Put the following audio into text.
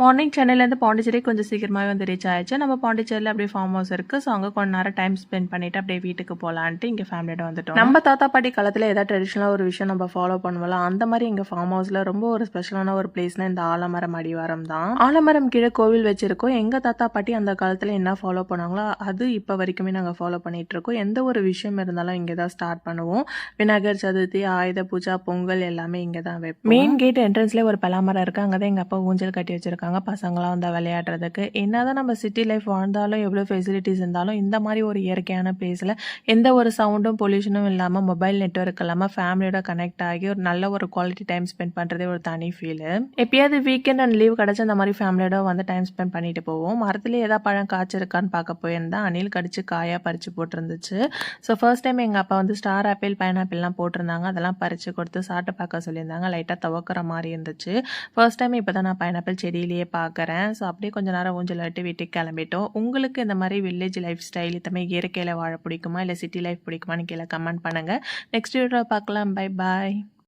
Morning சென்னையிலேருந்து பாண்டிச்சேரி கொஞ்சம் சீக்கிரமாகவே வந்து ரீச் ஆயிடுச்சு. நம்ம பாண்டிச்சேரியில் அப்படியே ஃபார்ம் ஹவுஸ் இருக்குது. ஸோ அங்கே கொஞ்ச நேரம் டைம் ஸ்பெண்ட் பண்ணிவிட்டு அப்படியே வீட்டுக்கு போகலான்ட்டு இங்கே ஃபேமிலியோட வந்துட்டோம். நம்ம தாத்தா பாட்டி காலத்தில் ஏதாவது ட்ரெடிஷ்னலாக ஒரு விஷயம் நம்ம ஃபாலோ பண்ணுவோம்ல, அந்த மாதிரி எங்கள் ஃபார்ம் ஹவுஸில் ரொம்ப ஒரு ஸ்பெஷலான ஒரு பிளேஸ்னால் இந்த ஆலமரம் அடிவாரம் தான். ஆலமரம் கீழே கோவில் வச்சுருக்கோம். எங்கள் தாத்தா பாட்டி அந்த காலத்தில் என்ன ஃபாலோ பண்ணாங்களோ அது இப்போ வரைக்குமே நாங்கள் ஃபாலோ பண்ணிகிட்டு இருக்கோம். எந்த ஒரு விஷயம் இருந்தாலும் இங்கே தான் ஸ்டார்ட் பண்ணுவோம். விநாயகர் சதுர்த்தி, ஆயுத பூஜா, பொங்கல் எல்லாமே இங்கே தான் வைப்போம். மெயின் கேட் என்ட்ரன்ஸ்லேயே ஒரு பலாமரம் இருக்குது. அங்கே தான் எங்கள் அப்பா ஊஞ்சல் கட்டி வச்சுருக்காங்க பசங்களாம் வந்து விளையாடுறதுக்கு. என்னதான் நம்ம சிட்டி லைஃப் வாழ்ந்தாலும் எவ்வளோ ஃபெசிலிட்டிஸ் இருந்தாலும் இந்த மாதிரி ஒரு இயற்கையான பிளேஸில் எந்த ஒரு சவுண்டும் பொல்யூஷனும் இல்லாமல் மொபைல் நெட்வொர்க் இல்லாமல் ஃபேமிலியோட கனெக்ட் ஆகி ஒரு நல்ல ஒரு குவாலிட்டி டைம் ஸ்பெண்ட் பண்ணுறதே ஒரு தனி ஃபீலு. எப்பயாவது வீக்கெண்ட் அண்ட் லீவ் கிடச்சி அந்த மாதிரி ஃபேமிலியோட வந்து டைம் ஸ்பெண்ட் பண்ணிட்டு போவோம். மரத்துலேயே ஏதாவது பழம் காய்ச்சிருக்கான்னு பார்க்க போயிருந்தா அணில் கடிச்சு காயாக பறித்து போட்டிருந்துச்சு. ஸோ ஃபர்ஸ்ட் டைம் எங்கள் அப்பா வந்து ஸ்டார் ஆப்பிள் பைனாப்பிள்லாம் போட்டிருந்தாங்க. அதெல்லாம் பறித்து கொடுத்து சாப்பிட்டு பார்க்க சொல்லியிருந்தாங்க. லைட்டாக துவக்கிற மாதிரி இருந்துச்சு. ஃபர்ஸ்ட் டைம் இப்போ தான் நான் பைனாப்பிள் செடியிலேயே பார்க்குறேன். ஸோ அப்படியே கொஞ்சம் நேரம் ஊஞ்சல் விட்டு வீட்டுக்கு கிளம்பிட்டோம். உங்களுக்கு இந்த மாதிரி வில்லேஜ் லைஃப் ஸ்டைல் இந்த மாதிரி இயற்கையில் வாழ பிடிக்குமா இல்லை சிட்டி லைஃப் பிடிக்குமான்னு கீழே கமெண்ட் பண்ணுங்கள். நெக்ஸ்ட் வீடியோவில் பார்க்கலாம். Bye bye.